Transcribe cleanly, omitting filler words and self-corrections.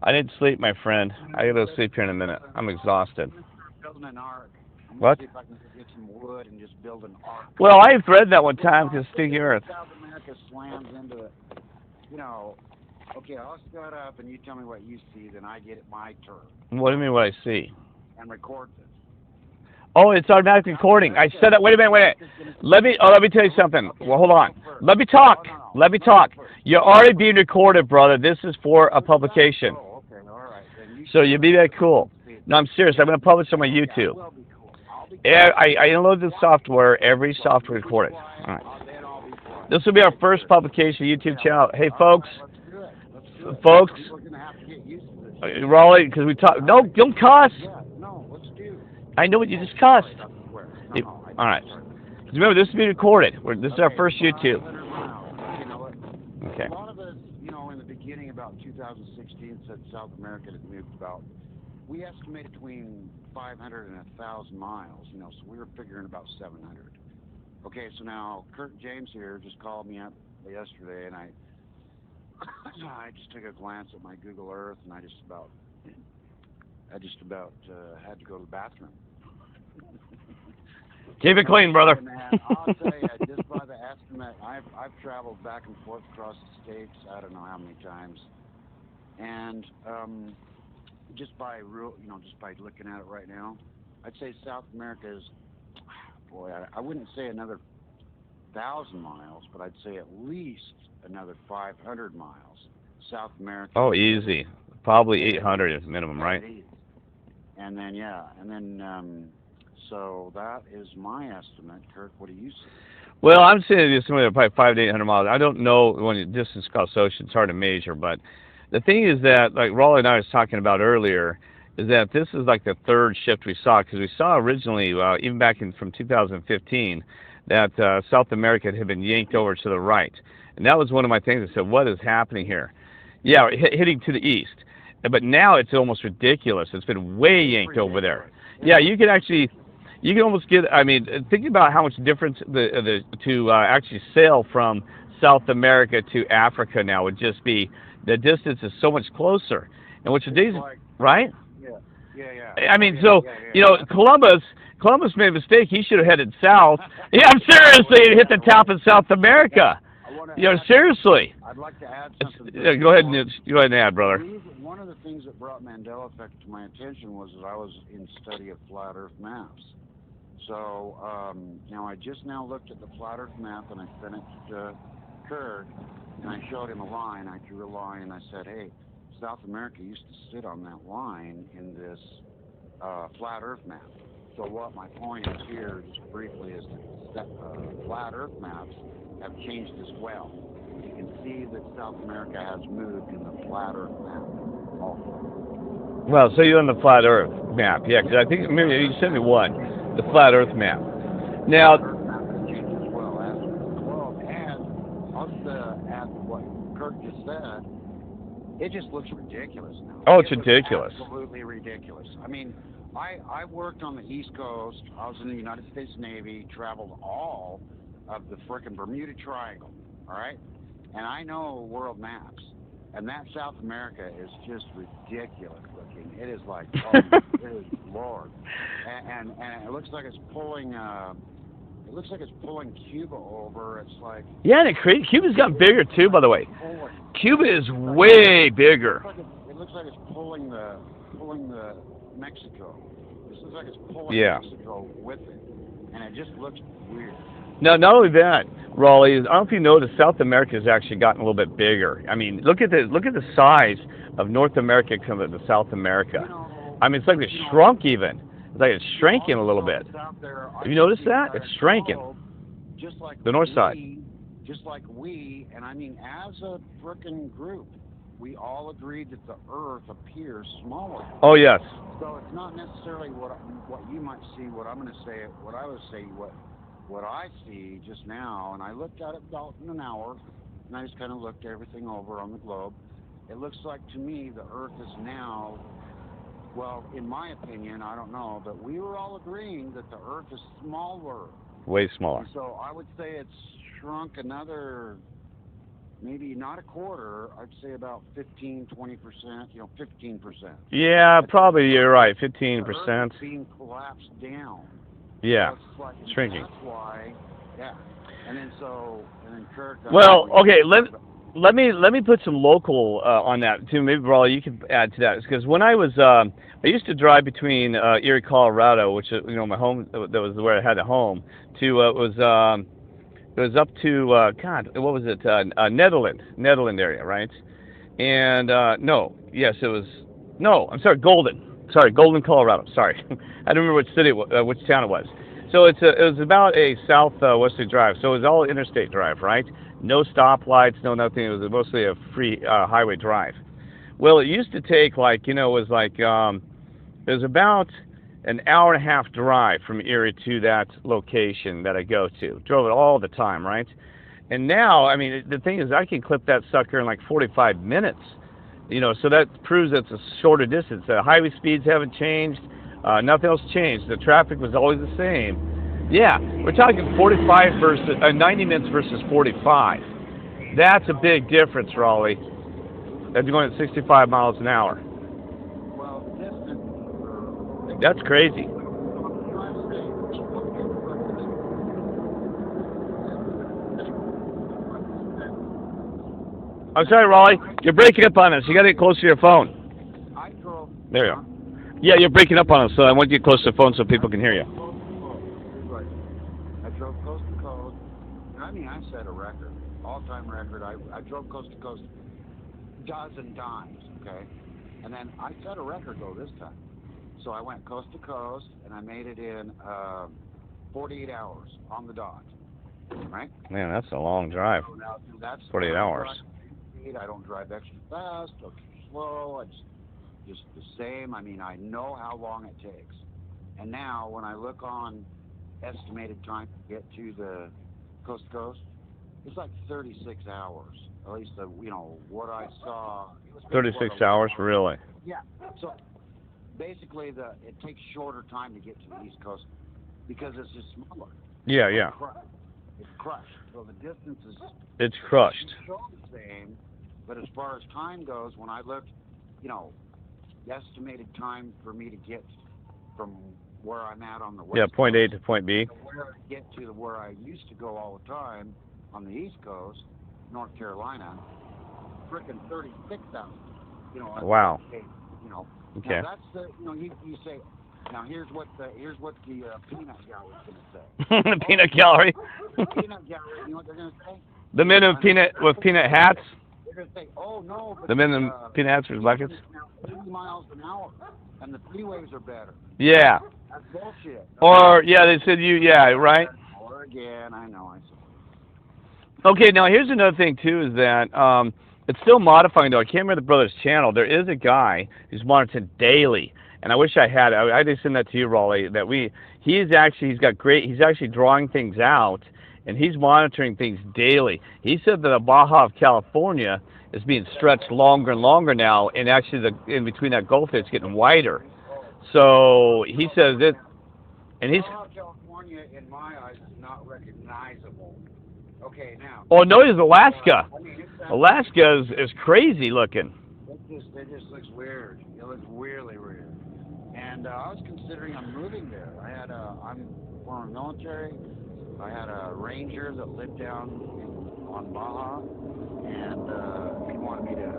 I didn't sleep, my friend. I gotta go sleep here in a minute. I'm exhausted. Building an ark. I'm gonna What? see if I can get some wood and just build an ark. Well, I've read that one You time know, because Stinky if Earth. South America slams into it, you know, okay, I'll start up and you tell me what you see, then I get it my turn. What do you mean what I see? And record this. Oh, it's automatic South recording. I America, said that. Wait a minute, wait a minute. America's gonna Let me tell you something. okay, Well, hold you on. go first. Let me talk. Oh no, Let me let me go talk. first. You're You go already first. being recorded, brother. This is for a publication. Oh, okay, all right. Then you So shut you up be that and cool. see it. No, I'm serious. I'm going to publish on my Okay, I YouTube. will be cool. I'll be Yeah, quiet. I downloaded the software. Every So software you be recorded. quiet. All right. Then I'll be quiet. This will be our Okay, first good. publication YouTube Yeah. channel. Hey, All folks. right, let's do it. Let's do it. Folks. People are gonna have to get used to this shit. Raleigh, because we talk. All No, right. don't cuss. Yeah. No. Let's do. I know what you Oh, just sorry cussed. about the swear. No, It- no. I all didn't. right. Sorry. 'Cause remember, this is being recorded. This is our Okay. first YouTube. 500 miles. You know what? Okay. A lot of us, you know, in the beginning about 2016, said South America had moved about. We estimated between 500 and 1,000 miles. You know, so we were figuring about 700. Okay, so now Kurt James here just called me up yesterday, and I I just took a glance at my Google Earth, and I just about had to go to the bathroom. Keep it clean, brother. Hey man, I'll tell you, just by the estimate, I've traveled back and forth across the states. I don't know how many times, and just by real, you know, just by looking at it right now, I'd say South America is, boy, I wouldn't say another 1,000 miles, but I'd say at least another 500 miles. South America Oh, is just, easy. Probably yeah, it 800 is. is minimum, Yeah, right? it is. And then yeah, and then so that is my estimate. Kirk, what do you see? Well, I'm saying it's somewhere probably 500 to 800 miles. I don't know when the distance across the ocean. It's hard to measure, but the thing is that, like Raleigh and I was talking about earlier, is that this is like the third shift we saw because we saw originally, even back in from 2015, that South America had been yanked over to the right, and that was one of my things. I said, "What is happening here?" Yeah, hitting to the east, but now it's almost ridiculous. It's been way It's yanked over there. ridiculous. Yeah, Yeah, you can actually you can almost get. I mean, think about how much difference the to actually sail from South America to Africa now would just be. The distance is so much closer, and which it's is like right. yeah, yeah, yeah. I Oh mean, yeah, so yeah, you yeah. know, Columbus made a mistake. He should have headed south. Yeah, I'm Yeah, seriously, and hit the well, top of South yeah. America. I want to You know, add something. seriously. I'd like to add It's, something to yeah, it before. go ahead and add, The brother. reason, one of the things that brought Mandela effect to my attention was that I was in study of flat Earth maps. So now I just now looked at the flat Earth map and I sent it to Kurt and I showed him a line. I drew a line and I said, "Hey, South America used to sit on that line in this flat Earth map." So what my point is here, just briefly, is that flat Earth maps have changed as well. You can see that South America has moved in the flat Earth map also. Well, so you're on the flat Earth map, yeah? Because I think Yeah, maybe you Earth sent me map has one, changed. the flat Earth Yeah, map. the Now, flat Earth map has changed as well as the globe. And I'll just add what Kirk just said. It just looks ridiculous now. oh, it's It looks ridiculous. absolutely ridiculous. I mean, I worked on the East Coast. I was in the United States Navy, traveled all of the frickin' Bermuda Triangle, all right? And I know world maps. And that South America is just ridiculous looking. It is like, oh my good lord. And it looks like it's pulling it looks like it's pulling Cuba over. It's like Yeah, and Cuba's got bigger too, by the way. pulling. Cuba is Looks like way it looks bigger. like it looks like it's pulling the Mexico. This looks like it's pulling Yeah. Mexico with it, and it just looks weird. Now, not only that, Raleigh, I don't know if you noticed, South America has actually gotten a little bit bigger. I mean, look at the size of North America compared to South You America. know, I mean, it's like it's you know, shrunk even. It's like it's all shrinking the a little bit. fellas out there, Have I you can noticed see that? that It's shrinking. globe, just like The north side. and I mean, as a frickin' group, we all agreed that the Earth appears smaller. Oh yes. So it's not necessarily what you might see. What I'm going to say, what I was saying, what I see just now, and I looked at it about in an hour, and I just kind of looked everything over on the globe. It looks like to me the Earth is now, well, in my opinion, I don't know, but we were all agreeing that the Earth is smaller. Way And smaller. so I would say it's shrunk another maybe not a quarter. I'd say about 15, 20%. 15%. Yeah, But probably you're right. the Earth is 15%. being collapsed down. So Yeah, it's like, shrinking. that's why, yeah. And then Kirk, Well, you okay. talk about, Let me put some local on that too. Maybe Raleigh, you could add to that because when I used to drive between Erie, Colorado, which is my home. That was where I had a home. To it was up to God, what was it? Netherland area, right? And no, yes, it was. No, I'm sorry, Golden, Colorado. Sorry, I don't remember which city, which town it was. So it was about a southwestern drive. So it was all interstate drive, right? No stoplights, no nothing. It was mostly a free highway drive. Well, it used to take like it was like it was about an hour and a half drive from Erie to that location that I go to. Drove it all the time, right? And now, I mean, the thing is, I can clip that sucker in like 45 minutes. So that proves it's a shorter distance. The highway speeds haven't changed. Nothing else changed. The traffic was always the same. Yeah, we're talking 45 versus 90 minutes versus 45. That's a big difference, Raleigh. That's going at 65 miles an hour. well, distance for That's crazy. I'm saying, okay, look at this. I'm sorry, Raleigh. You're breaking up on us. You got to get closer to your phone. I drove, There you huh? go. Yeah, you're breaking up on us, so I want you to get close to the phone so I people can hear you. drove coast to coast. Right. I drove coast to coast. And I mean, I set a record, all-time record. I drove coast to coast dozen times, okay? And then I set a record though this time. So I went coast to coast, and I made it in 48 hours on the dot, right? Man, that's a long drive. So now that's, I 48 don't hours. drive speed, I don't drive extra fast or too slow. It's just the same. I mean, I know how long it takes. And now when I look on estimated time to get to the coast to coast, it's like 36 hours. At least what I saw. It was before 36 the hours, really? yeah. So basically, it takes shorter time to get to the East Coast because it's just smaller. Yeah, It's like yeah. it's crushed. So the distance is It's crushed. still the same, but as far as time goes, when I looked, you know, the estimated time for me to get from where I'm at on the Yeah, West point A Coast to point B. to where I get to where I used to go all the time on the East Coast, North Carolina, frickin' 36 hours. Wow. Okay, you know. Now Okay. that's you say. Now here's what the peanut gallery's gonna say. Oh, Peanut gallery. peanut gallery. You know what they're gonna say? The men I know. with peanut hats. They're gonna say, oh no, but The men in the peanut hats with speed buckets. is now 80 miles an hour, and the freeways are better. Yeah. That's bullshit. Okay. Or yeah, they said yeah, right. Or again, I know. I said, Okay, now here's another thing too is that it's still modifying though. I can't remember the brother's channel. There is a guy who's monitoring daily, and I wish I had it. I did send that to you, Raleigh. He's actually drawing things out, and he's monitoring things daily. He said that the Baja of California is being stretched longer and longer now, and actually the in between that Gulf it's getting wider. So he says it, and he's Baja California, in my eyes, is not recognizable. Okay, now. oh no, he's Alaska. I mean, it's Alaska is crazy looking. it just looks weird. It looks really weird. And I was considering on moving there. I'm former military. I had a ranger that lived down on Baja, and he wanted me to